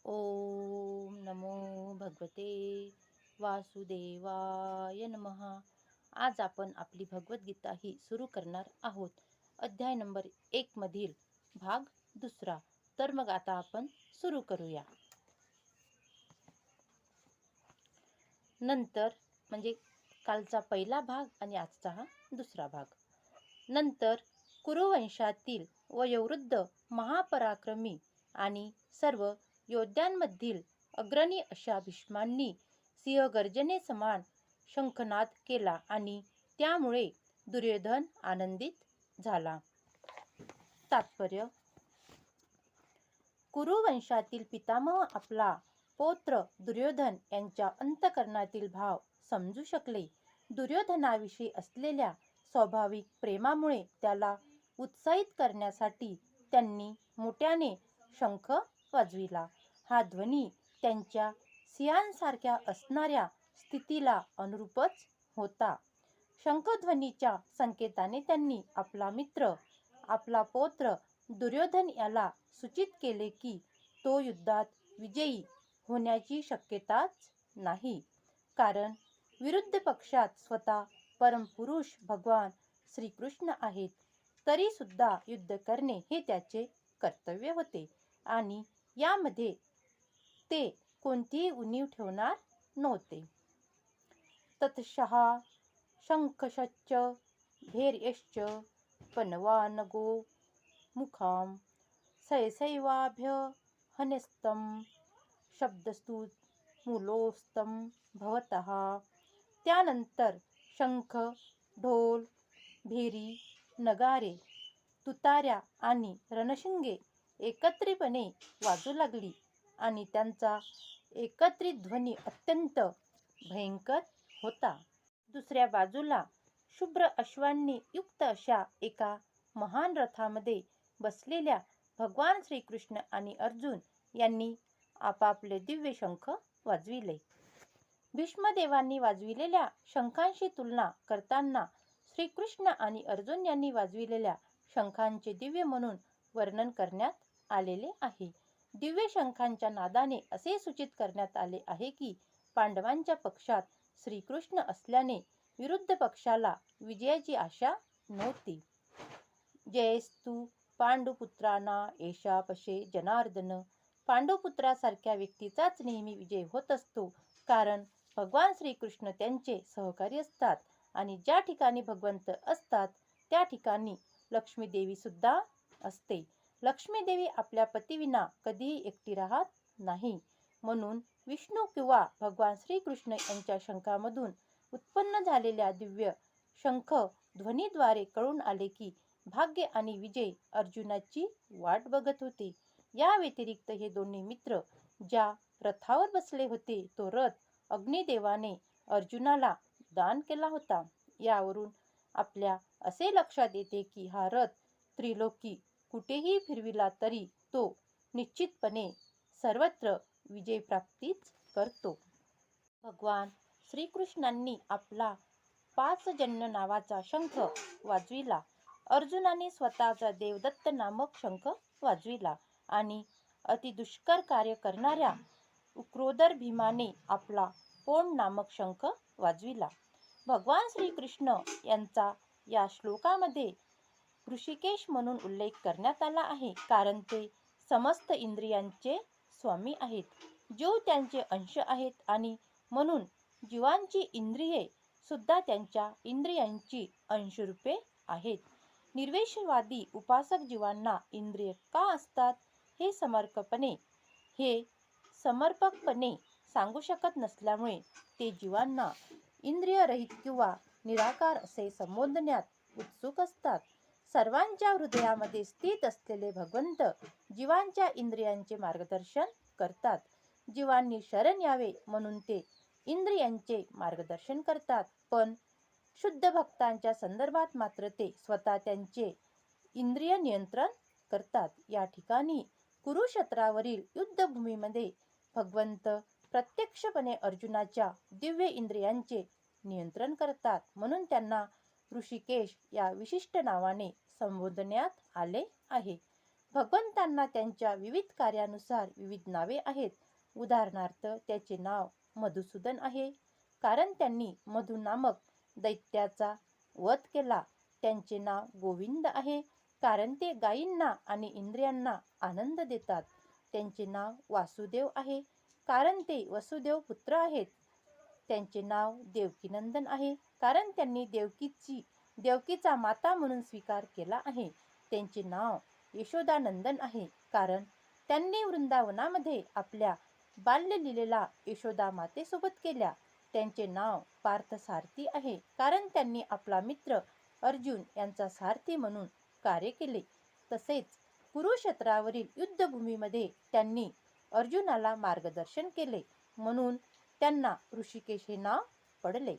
ओम नमो भगवते वासुदेवाय नमः. आज आपण आपली भगवद्गीता ही सुरू करणार आहोत. अध्याय नंबर 1 मधील भाग दुसरा. तर मग आता आपण सुरू करूया. नंतर म्हणजे कालचा पहिला भाग आणि आजचा हा दुसरा भाग. नंतर कुरुवंशातील वयोवृद्ध महापराक्रमी आणि सर्व योद्ध्यांमधील अग्रणी अशा भीष्मांनी सिंहगर्जनेसमान शंखनाद केला आणि त्यामुळे दुर्योधन आनंदित झाला. तात्पर्य: कुरुवंशातील पितामह आपला पौत्र दुर्योधन यांच्या अंतःकरणातील भाव समजू शकले. दुर्योधनाविषयी असलेल्या स्वाभाविक प्रेमामुळे त्याला उत्साहित करण्यासाठी त्यांनी मोठ्याने शंख वाजविला. हा ध्वनी त्यांच्या सिंहासारख्या असणाऱ्या स्थितीला अनुरूपच होता. शंखध्वनीच्या संकेताने त्यांनी आपला मित्र, आपला पौत्र दुर्योधन याला सूचित केले की तो युद्धात विजयी होण्याची शक्यताच नाही, कारण विरुद्ध पक्षात स्वतः परमपुरुष भगवान श्रीकृष्ण आहेत. तरी सुद्धा युद्ध करणे हे त्याचे कर्तव्य होते आणि यामध्ये ते कोणतीही उणीव ठेवणार नव्हते. ततश्च शंखश्च भैर्यश्च पणवानगो मुखां सहसैवाभ्यहनस्तं शब्दस्तु मूलोस्तं भवतः. त्यानंतर शंख, ढोल, भेरी, नगारे, तुताऱ्या आणि रणशिंगे एकत्रितपणे वाजू लागली आणि त्यांचा एकत्रित ध्वनी अत्यंत भयंकर होता. दुसऱ्या बाजूला शुभ्र अश्वांनी युक्त अशा एका महान रथामध्ये बसलेल्या भगवान श्रीकृष्ण आणि अर्जुन यांनी आपापले दिव्य शंख वाजविले. भीष्मदेवांनी वाजविलेल्या शंखांशी तुलना करताना श्रीकृष्ण आणि अर्जुन यांनी वाजविलेल्या शंखांचे दिव्य म्हणून वर्णन करण्यात आलेले आहे. दिव्य शंखांच्या नादाने असे सूचित करण्यात आले आहे की पांडवांच्या पक्षात श्रीकृष्ण असल्याने विरुद्ध पक्षाला विजयाची आशा नव्हती. जयस्तु पांडुपुत्रांना एषा पशे जनार्दन. पांडुपुत्रासारख्या व्यक्तीचाच नेहमी विजय होत असतो, कारण भगवान श्रीकृष्ण त्यांचे सहकारी असतात आणि ज्या ठिकाणी भगवंत असतात त्या ठिकाणी लक्ष्मीदेवी सुद्धा असते. लक्ष्मीदेवी आपल्या पतीविना कधीही एकटी राहत नाही. म्हणून विष्णू किंवा भगवान श्रीकृष्ण यांच्या शंखामधून उत्पन्न झालेल्या दिव्य शंख ध्वनीद्वारे कळून आले की भाग्य आणि विजय अर्जुनाची वाट बघत होते. या व्यतिरिक्त हे दोन्ही मित्र ज्या रथावर बसले होते तो रथ अग्निदेवाने अर्जुनाला दान केला होता. यावरून आपल्या असे लक्षात येते की हा रथ त्रिलोकी कुठेही फिरविला तरी तो निश्चितपणे सर्वत्र विजयप्राप्तीच करतो. भगवान श्रीकृष्णांनी आपला पांचजन्य नावाचा शंख वाजविला. अर्जुनाने स्वतःचा देवदत्त नामक शंख वाजविला आणि अतिदुष्कर कार्य करणाऱ्या उग्रोदर भीमाने आपला पोंड नामक शंख वाजविला. भगवान श्रीकृष्ण यांचा या श्लोकामध्ये ऋषिकेश म्हणून उल्लेख करण्यात आला आहे, कारण ते समस्त इंद्रियांचे स्वामी आहेत, जीव त्यांचे अंश आहेत आणि म्हणून जीवांची इंद्रिये सुद्धा त्यांच्या इंद्रियांची अंशरूपे आहेत. निर्विशेषवादी उपासक जीवांना इंद्रिय का असतात हे समर्पकपणे सांगू शकत नसल्यामुळे ते जीवांना इंद्रियरहित किंवा निराकार असे संबोधण्यात उत्सुक असतात. सर्वांच्या हृदयामध्ये स्थित असलेले भगवंत जीवांच्या इंद्रियांचे मार्गदर्शन करतात. जीवांनी शरण यावे म्हणून ते इंद्रियांचे मार्गदर्शन करतात, पण शुद्ध भक्तांच्या संदर्भात मात्र ते स्वतः त्यांचे इंद्रिय नियंत्रण करतात. या ठिकाणी कुरुक्षेत्रावरील युद्धभूमीमध्ये भगवंत प्रत्यक्षपणे अर्जुनाच्या दिव्य इंद्रियांचे नियंत्रण करतात, म्हणून त्यांना ऋषिकेश या विशिष्ट नावाने संबोधण्यात आले आहे. भगवंतांना त्यांच्या विविध कार्यानुसार विविध नावे आहेत. उदाहरणार्थ त्याचे नाव मधुसूदन आहे, कारण त्यांनी मधु नामक दैत्याचा वध केला. त्यांचे नाव गोविंद आहे, कारण ते गायींना आणि इंद्रियांना आनंद देतात. त्यांचे नाव वासुदेव आहे, कारण ते वसुदेव पुत्र आहेत. त्यांचे नाव देवकीनंदन आहे, कारण त्यांनी देवकीचा माता म्हणून स्वीकार केला आहे. त्यांचे नाव यशोदानंदन आहे, कारण त्यांनी वृंदावनामध्ये आपल्या बाल्यलीलेला यशोदा मातेसोबत केल्या. त्यांचे नाव पार्थसारथी आहे, कारण त्यांनी आपला मित्र अर्जुन यांचा सारथी म्हणून कार्य केले. तसेच कुरुक्षेत्रावरील युद्धभूमीमध्ये त्यांनी अर्जुनाला मार्गदर्शन केले, म्हणून त्यांना ऋषिकेश हे नाव पडले.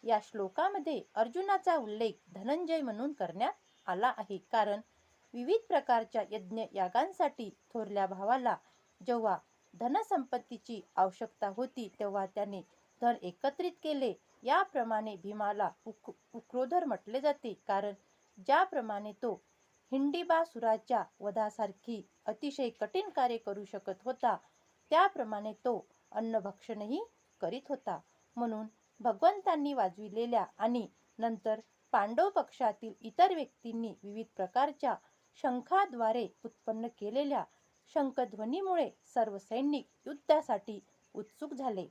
या श्लोकामध्ये अर्जुनाचा उल्लेख धनंजय म्हणून करण्यात आला आहे, कारण विविध प्रकारच्या यज्ञ यागांसाठी थोरल्या भावाला जेव्हा धनसंपत्तीची आवश्यकता होती तेव्हा त्याने धन एकत्रित केले. याप्रमाणे भीमाला उक्रोधर म्हटले जाते, कारण ज्याप्रमाणे तो हिंडिबासुराच्या वधासारखी अतिशय कठीण कार्य करू शकत होता, त्याप्रमाणे तो अन्नभक्षणही करीत होता. म्हणून भगवंतांनी वाजविलेल्या आणि नंतर पांडव पक्षातील इतर व्यक्तींनी विविध प्रकारच्या शंखाद्वारे उत्पन्न केलेल्या शंखध्वनीमुळे सर्व सैनिक युद्धासाठी उत्सुक झाले.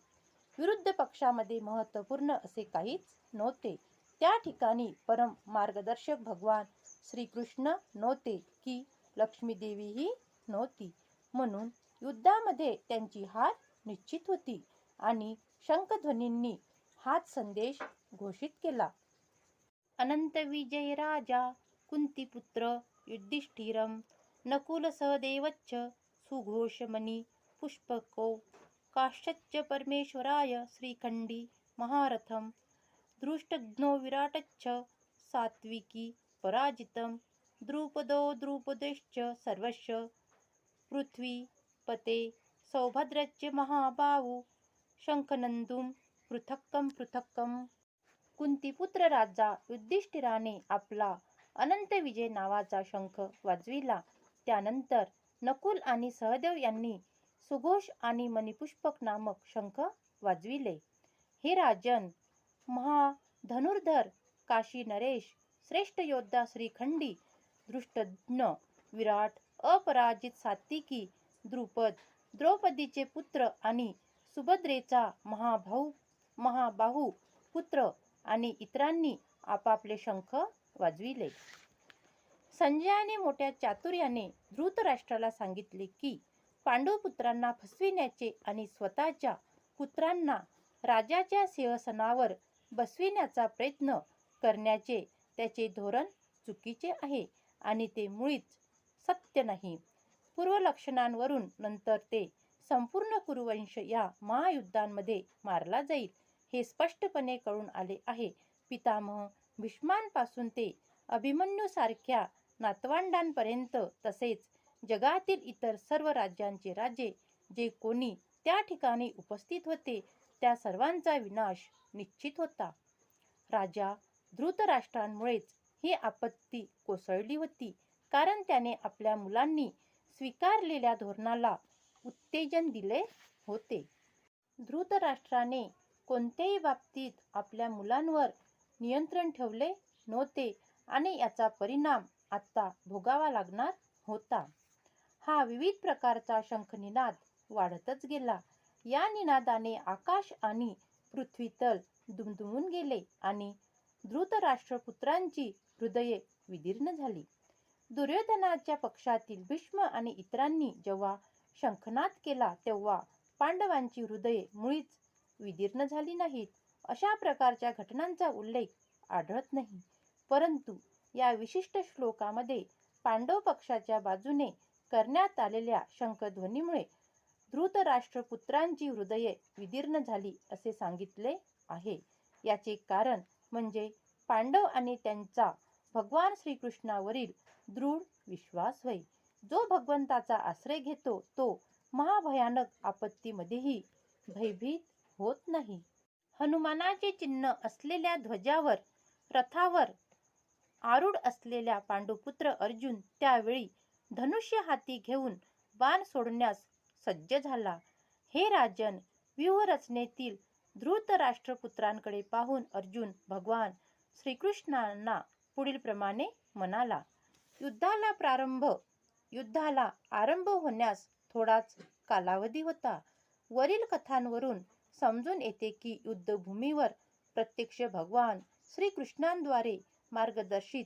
विरुद्ध पक्षामध्ये महत्त्वपूर्ण असे काहीच नव्हते. त्या ठिकाणी परम मार्गदर्शक भगवान श्रीकृष्ण नव्हते की लक्ष्मीदेवीही नव्हती. म्हणून युद्धामध्ये त्यांची हार निश्चित होती आणि शंखध्वनींनी हाच संदेश घोषित केला. अनंत विजय राजा कुंतीपुत्र युधिष्ठिरं नकुल सहदेवच्च सुघोषमणि पुष्पको काश्यच्च परमेश्वराय श्रीखंडी महारथं दृष्टघ्नो विराटच्च सात्विकी पराजितं द्रुपदश्च सर्वस्य पृथ्वीपते सौभद्रच्च महाबाहु शंखनंदुं पृथक्कं. कुंतीपुत्र राजा युधिष्ठिराने आपला अनंत विजय नावाचा शंख वाजविला. त्यानंतर नकुल आणि सहदेव यांनी सुघोष आणि मणिपुष्पक नामक शंख वाजविले. हे राजन, महाधनुर्धर काशी नरेश, श्रेष्ठ योद्धा श्रीखंडी, दृष्टद्युम्न, विराट, अपराजित सात्विकी, द्रुपद, द्रौपदीचे पुत्र आणि सुभद्रेचा महाबाहू पुत्र आणि इतरांनी आपापले शंख वाजविले. संजयाने मोठ्या चातुर्याने धृतराष्ट्राला सांगितले की पांडुपुत्रांना फसविण्याचे आणि स्वतःच्या पुत्रांना राजाच्या सिंहासनावर बसविण्याचा प्रयत्न करण्याचे त्याचे धोरण चुकीचे आहे आणि ते मुळीच सत्य नाही. पूर्वलक्षणांवरून नंतर ते संपूर्ण कुरुवंश या महायुद्धांमध्ये मारला जाईल हे स्पष्टपणे कळून आले आहे. पितामह भीष्मांपासून ते अभिमन्यूसारख्या नातवंडांपर्यंत तसेच जगातील इतर सर्व राज्यांचे राजे जे कोणी त्या ठिकाणी उपस्थित होते त्या सर्वांचा विनाश निश्चित होता. राजा धृतराष्ट्रांमुळेच ही आपत्ती कोसळली होती, कारण त्याने आपल्या मुलांनी स्वीकारलेल्या धोरणाला उत्तेजन दिले होते. धृतराष्ट्राने कोणत्याही बाबतीत आपल्या मुलांवर नियंत्रण ठेवले नव्हते आणि याचा परिणाम आता भोगावा लागणार होता. हा विविध प्रकारचा शंखनिनाद वाढतच गेला. या निनादाने आकाश आणि पृथ्वीतल दुमदुमून गेले आणि धृतराष्ट्रपुत्रांची हृदये विदीर्ण झाली. दुर्योधनाच्या पक्षातील भीष्म आणि इतरांनी जेव्हा शंखनाद केला तेव्हा पांडवांची हृदये मुळीच विदीर्ण झाली नाहीत. अशा प्रकारच्या घटनांचा उल्लेख आढळत नाही. परंतु या विशिष्ट श्लोकामध्ये पांडव पक्षाच्या बाजूने करण्यात आलेल्या शंखध्वनीमुळे धृतराष्ट्रपुत्रांची हृदये विदीर्ण झाली असे सांगितले आहे. याचे कारण म्हणजे पांडव आणि त्यांचा भगवान श्रीकृष्णावरील दृढ विश्वास होय. जो भगवंताचा आश्रय घेतो तो महाभयानक आपत्तीमध्येही भयभीत होत नाही. हनुमानाचे चिन्ह असलेल्या ध्वजावर रथावर आरूढ असलेला पांडुपुत्र अर्जुन त्यावेळी धनुष्य हाती घेऊन बाण सोडण्यास सज्ज झाला. हे राजन, व्यूहरचनेतील धृतराष्ट्रपुत्रांकडे पाहून अर्जुन भगवान श्रीकृष्णांना पुढील प्रमाणे म्हणाला. युद्धाला आरंभ होण्यास थोडाच कालावधी होता. वरील कथांवरून समजून येते की युद्धभूमीवर प्रत्यक्ष भगवान श्रीकृष्णांद्वारे मार्गदर्शित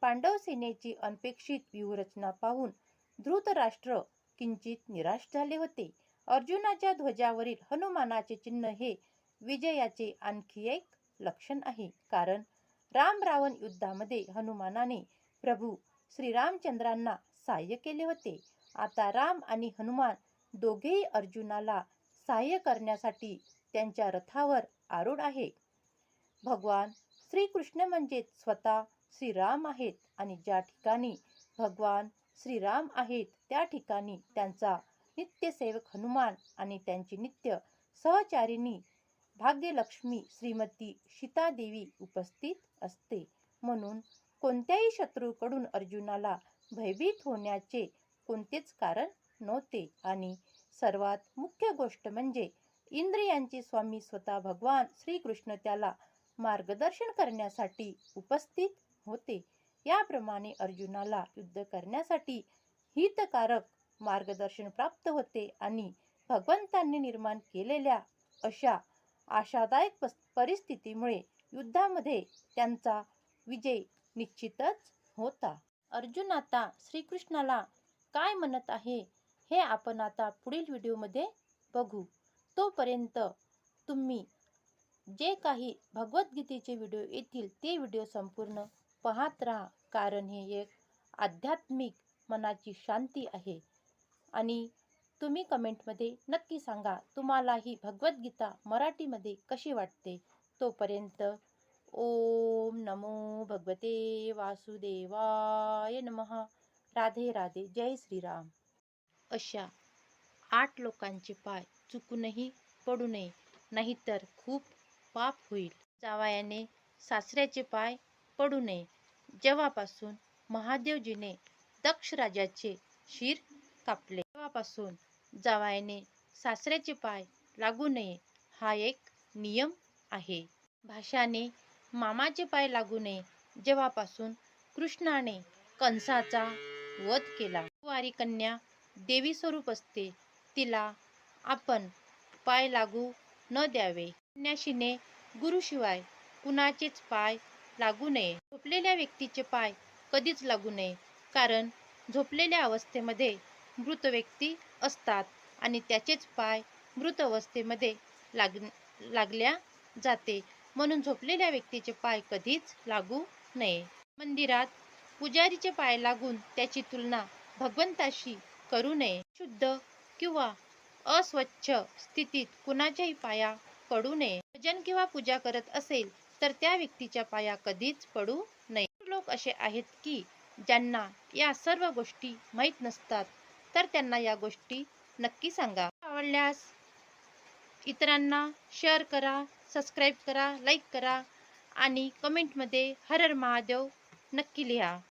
पांडव सेनेची अनपेक्षित व्यूहरचना पाहून धृतराष्ट्र किंचित निराश झाले होते. अर्जुनाच्या ध्वजावरील हनुमानाचे चिन्ह हे विजयाचे आणखी एक लक्षण आहे. कारण राम रावण युद्धामध्ये हनुमानाने प्रभू श्रीरामचंद्रांना सहाय्य केले होते. आता राम आणि हनुमान दोघेही अर्जुनाला सहाय्य करण्यासाठी त्यांच्या रथावर आरूढ आहे. भगवान श्रीकृष्ण म्हणजे स्वतः श्रीराम आहेत आणि ज्या ठिकाणी भगवान श्रीराम आहेत त्या ठिकाणी त्यांचा नित्यसेवक हनुमान आणि त्यांची नित्य सहचारिणी भाग्यलक्ष्मी श्रीमती सीतादेवी उपस्थित असते. म्हणून कोणत्याही शत्रूकडून अर्जुनाला भयभीत होण्याचे कोणतेच कारण नव्हते. आणि सर्वात मुख्य गोष्ट म्हणजे इंद्रियांचे स्वामी स्वतः भगवान श्रीकृष्ण त्याला मार्गदर्शन करण्यासाठी उपस्थित होते. याप्रमाणे अर्जुनाला युद्ध करण्यासाठी हितकारक मार्गदर्शन प्राप्त होते आणि भगवंतांनी निर्माण केलेल्या अशा आशादायक परिस्थितीमुळे युद्धामध्ये त्यांचा विजय निश्चितच होता. अर्जुन आता श्रीकृष्णाला काय म्हणत आहे हे आपण आता पुढील व्हिडिओमध्ये बघू. तोपर्यंत तुम्ही जे काही भगवद्गीतेचे व्हिडिओ येतील ते व्हिडिओ संपूर्ण पाहत राहा. कारण हे एक आध्यात्मिक मनाची शांती आहे. आणि तुम्ही कमेंटमध्ये नक्की सांगा तुम्हाला ही भगवद्गीता मराठीमध्ये कशी वाटते. तोपर्यंत ओम नमो भगवते वासुदेवाय नमः. राधे राधे. जय श्रीराम. अशा 8 लोकांचे पाय चुकूनही पडू नये, नाहीतर खूप पाप होईल. जावयाने सासऱ्याचे पाय पडू नये. जेव्हापासून महादेवजीने दक्ष राजाचे शिर कापले तेव्हापासून जावयाने सासऱ्याचे पाय लागू नये हा एक नियम आहे. भाषाने मामाचे पाय लागू नये. जेव्हापासून कृष्णाने कंसाचा वध केला. कुवारी कन्या देवी स्वरूप असते, तिला आपण पाय लागू न द्यावे. संन्याशीने गुरुशिवाय कुणाचेच पाय लागू नये. झोपलेल्या व्यक्तीचे पाय कधीच लागू नये. कारण झोपलेल्या अवस्थेमध्ये मृत व्यक्ती असतात आणि त्याचेच पाय मृत अवस्थेमध्ये लागल्या जाते. म्हणून झोपलेल्या व्यक्तीचे पाय कधीच लागू नये. मंदिरात पुजारीचे पाय लागून त्याची तुलना भगवंताशी करू नये. शुद्ध किंवा अस्वच्छ स्थितीत कुणाच्याही पाया पडू नये. भजन किंवा पूजा करत असेल तर त्या व्यक्तीच्या पाया कधीच पडू नये. लोक असे आहेत की ज्यांना या सर्व गोष्टी माहीत नसतात, तर त्यांना या गोष्टी नक्की सांगा. आवडल्यास इतरांना शेअर करा, सबस्क्राईब करा, लाईक करा आणि कमेंटमध्ये हर हर महादेव नक्की लिहा.